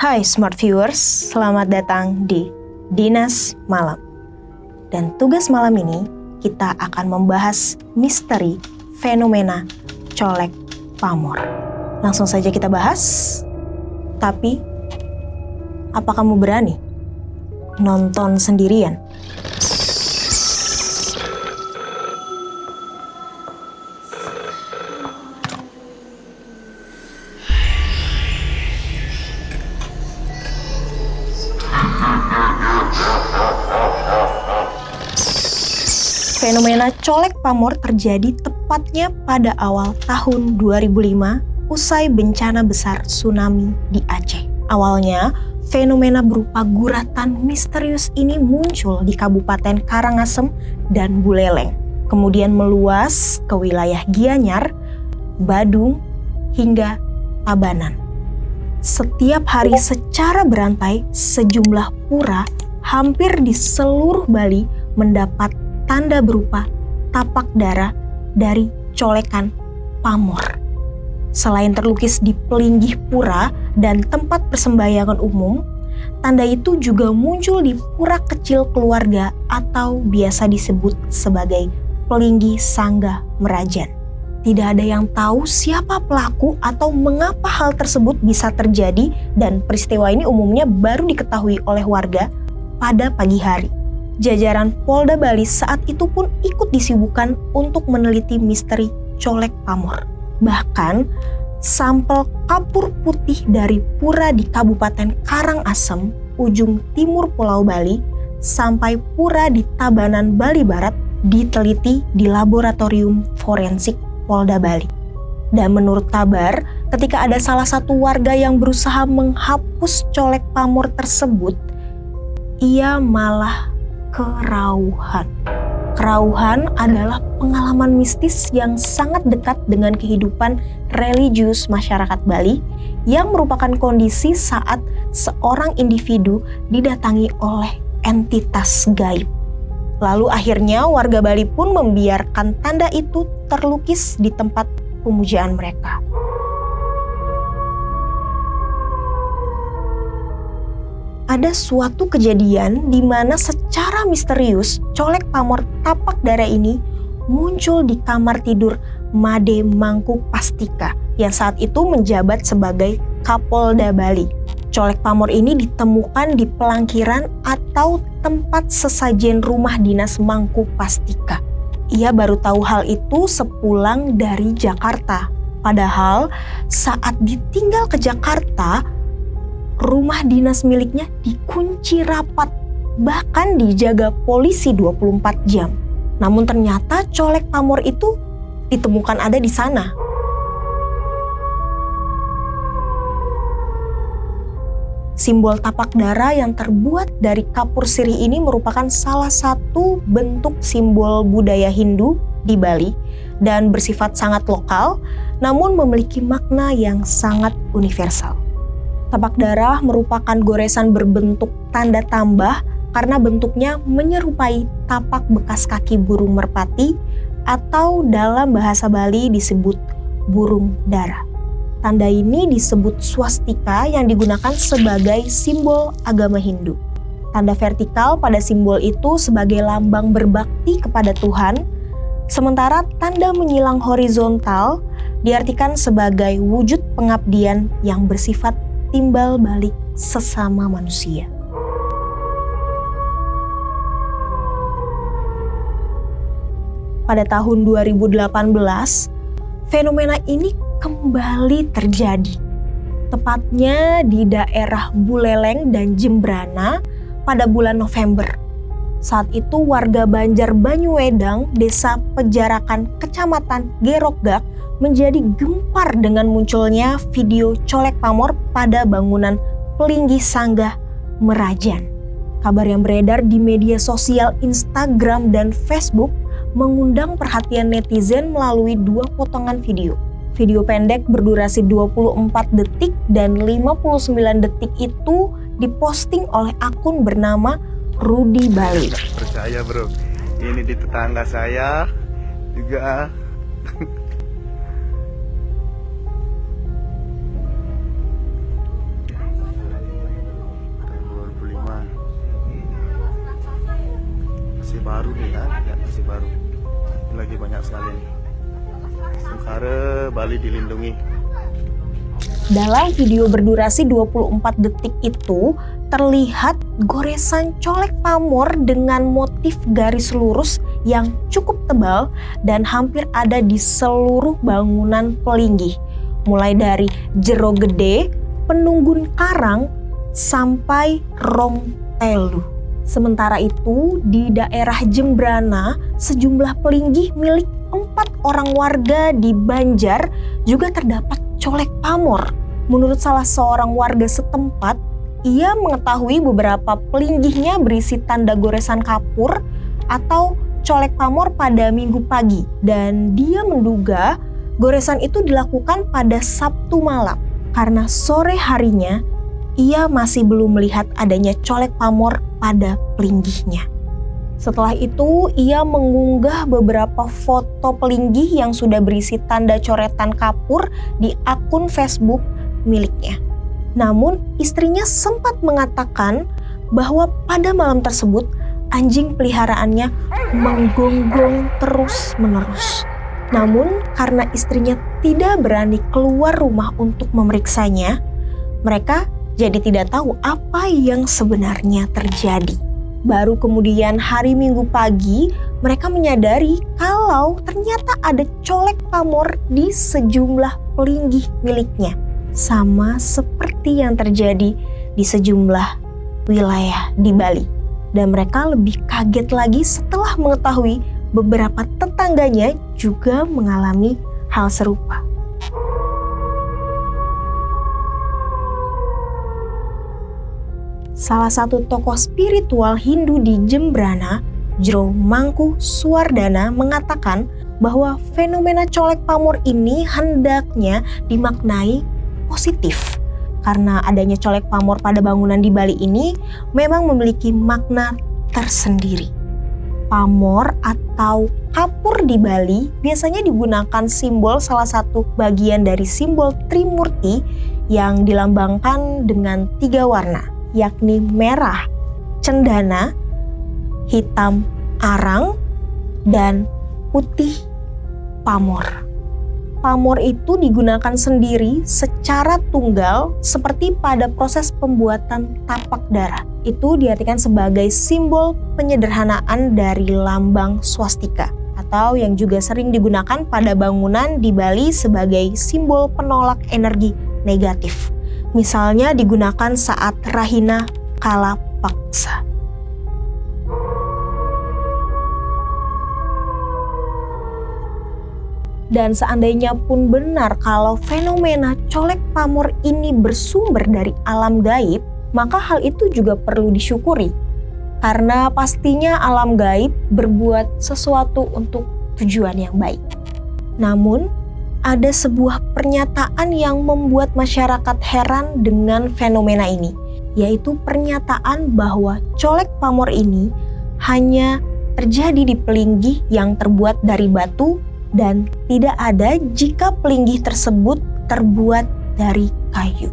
Hai Smart Viewers, selamat datang di Dinas Malam. Dan tugas malam ini kita akan membahas misteri fenomena colek pamor. Langsung saja kita bahas. Tapi, apa kamu berani nonton sendirian? Fenomena colek pamor terjadi tepatnya pada awal tahun 2005 usai bencana besar tsunami di Aceh. Awalnya, fenomena berupa guratan misterius ini muncul di Kabupaten Karangasem dan Buleleng, kemudian meluas ke wilayah Gianyar, Badung, hingga Tabanan. Setiap hari secara berantai, sejumlah pura hampir di seluruh Bali mendapat tanda berupa tapak darah dari colekan pamor. Selain terlukis di pelinggih pura dan tempat persembahyangan umum, tanda itu juga muncul di pura kecil keluarga atau biasa disebut sebagai pelinggih sangga merajan. Tidak ada yang tahu siapa pelaku atau mengapa hal tersebut bisa terjadi, dan peristiwa ini umumnya baru diketahui oleh warga pada pagi hari. Jajaran Polda Bali saat itu pun ikut disibukkan untuk meneliti misteri colek pamor. Bahkan, sampel kapur putih dari pura di Kabupaten Karangasem, ujung timur Pulau Bali, sampai pura di Tabanan, Bali Barat diteliti di Laboratorium Forensik Polda Bali. Dan menurut kabar, ketika ada salah satu warga yang berusaha menghapus colek pamor tersebut, ia malah kerauhan. Kerauhan adalah pengalaman mistis yang sangat dekat dengan kehidupan religius masyarakat Bali yang merupakan kondisi saat seorang individu didatangi oleh entitas gaib. Lalu akhirnya warga Bali pun membiarkan tanda itu terlukis di tempat pemujaan mereka. Ada suatu kejadian di mana secara misterius colek pamor tapak darah ini muncul di kamar tidur Made Mangku Pastika yang saat itu menjabat sebagai Kapolda Bali. Colek pamor ini ditemukan di pelangkiran atau tempat sesajen rumah dinas Mangku Pastika. Ia baru tahu hal itu sepulang dari Jakarta. Padahal saat ditinggal ke Jakarta, rumah dinas miliknya dikunci rapat, bahkan dijaga polisi 24 jam. Namun ternyata colek pamor itu ditemukan ada di sana. Simbol tapak darah yang terbuat dari kapur sirih ini merupakan salah satu bentuk simbol budaya Hindu di Bali dan bersifat sangat lokal, namun memiliki makna yang sangat universal. Tapak darah merupakan goresan berbentuk tanda tambah karena bentuknya menyerupai tapak bekas kaki burung merpati atau dalam bahasa Bali disebut burung dara. Tanda ini disebut swastika yang digunakan sebagai simbol agama Hindu. Tanda vertikal pada simbol itu sebagai lambang berbakti kepada Tuhan, sementara tanda menyilang horizontal diartikan sebagai wujud pengabdian yang bersifat timbal balik sesama manusia. Pada tahun 2018, fenomena ini kembali terjadi. Tepatnya di daerah Buleleng dan Jembrana pada bulan November. Saat itu warga Banjar Banyuwedang, Desa Pejarakan, Kecamatan Gerokgak menjadi gempar dengan munculnya video colek pamor pada bangunan pelinggih sangga merajan. Kabar yang beredar di media sosial Instagram dan Facebook mengundang perhatian netizen melalui dua potongan video. Video pendek berdurasi 24 detik dan 59 detik itu diposting oleh akun bernama Rudy Bali. Percaya bro, ini di tetangga saya juga. baru nih ya, masih baru. Lagi banyak sekali nih. Sungkara Bali dilindungi. Dalam video berdurasi 24 detik itu, terlihat goresan colek pamor dengan motif garis lurus yang cukup tebal dan hampir ada di seluruh bangunan Pelinggih. Mulai dari Jero Gede, Penunggun Karang, sampai Rong Telu. Sementara itu, di daerah Jembrana, sejumlah pelinggih milik 4 orang warga di Banjar juga terdapat colek pamor. Menurut salah seorang warga setempat, ia mengetahui beberapa pelinggihnya berisi tanda goresan kapur atau colek pamor pada Minggu pagi. Dan dia menduga goresan itu dilakukan pada Sabtu malam. Karena sore harinya, ia masih belum melihat adanya colek pamor pada pelinggihnya. Setelah itu, ia mengunggah beberapa foto pelinggih yang sudah berisi tanda coretan kapur di akun Facebook miliknya. Namun, istrinya sempat mengatakan bahwa pada malam tersebut, anjing peliharaannya menggonggong terus-menerus. Namun, karena istrinya tidak berani keluar rumah untuk memeriksanya, mereka jadi tidak tahu apa yang sebenarnya terjadi. Baru kemudian hari Minggu pagi, mereka menyadari kalau ternyata ada colek pamor di sejumlah pelinggih miliknya. Sama seperti yang terjadi di sejumlah wilayah di Bali. Dan mereka lebih kaget lagi setelah mengetahui beberapa tetangganya juga mengalami hal serupa. Salah satu tokoh spiritual Hindu di Jembrana, Jero Mangku Suwardana, mengatakan bahwa fenomena colek pamor ini hendaknya dimaknai positif. Karena adanya colek pamor pada bangunan di Bali ini memang memiliki makna tersendiri. Pamor atau kapur di Bali biasanya digunakan simbol salah satu bagian dari simbol Trimurti yang dilambangkan dengan 3 warna, yakni merah, cendana, hitam, arang, dan putih, pamor. Pamor itu digunakan sendiri secara tunggal seperti pada proses pembuatan tapak darah. Itu diartikan sebagai simbol penyederhanaan dari lambang swastika atau yang juga sering digunakan pada bangunan di Bali sebagai simbol penolak energi negatif. Misalnya digunakan saat Rahina Kalapaksa. Dan seandainya pun benar kalau fenomena colek pamor ini bersumber dari alam gaib, maka hal itu juga perlu disyukuri. Karena pastinya alam gaib berbuat sesuatu untuk tujuan yang baik. Namun, ada sebuah pernyataan yang membuat masyarakat heran dengan fenomena ini, yaitu pernyataan bahwa colek pamor ini hanya terjadi di pelinggih yang terbuat dari batu dan tidak ada jika pelinggih tersebut terbuat dari kayu.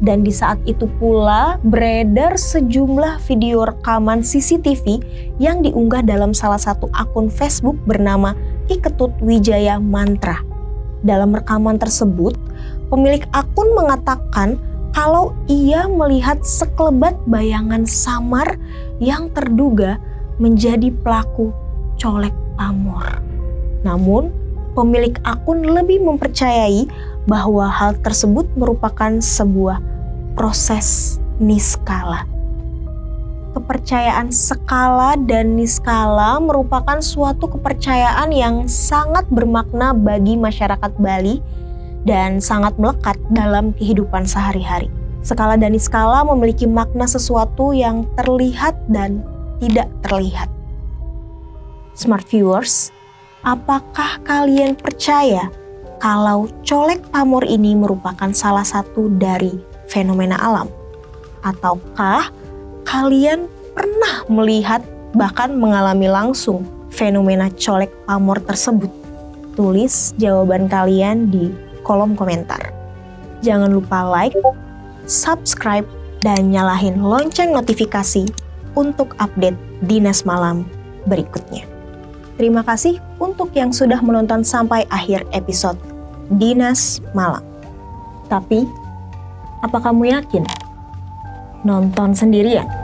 Dan di saat itu pula beredar sejumlah video rekaman CCTV yang diunggah dalam salah satu akun Facebook bernama Iketut Wijaya Mantra. Dalam rekaman tersebut, pemilik akun mengatakan kalau ia melihat sekelebat bayangan samar yang terduga menjadi pelaku colek pamor. Namun, pemilik akun lebih mempercayai bahwa hal tersebut merupakan sebuah proses niskala. Kepercayaan skala dan niskala merupakan suatu kepercayaan yang sangat bermakna bagi masyarakat Bali dan sangat melekat dalam kehidupan sehari-hari. Skala dan niskala memiliki makna sesuatu yang terlihat dan tidak terlihat. Smart viewers, apakah kalian percaya kalau colek pamor ini merupakan salah satu dari fenomena alam? Ataukah kalian pernah melihat bahkan mengalami langsung fenomena colek pamor tersebut? Tulis jawaban kalian di kolom komentar. Jangan lupa like, subscribe, dan nyalahin lonceng notifikasi untuk update Dinas Malam berikutnya. Terima kasih untuk yang sudah menonton sampai akhir episode Dinas Malam. Tapi, apa kamu yakin nonton sendirian?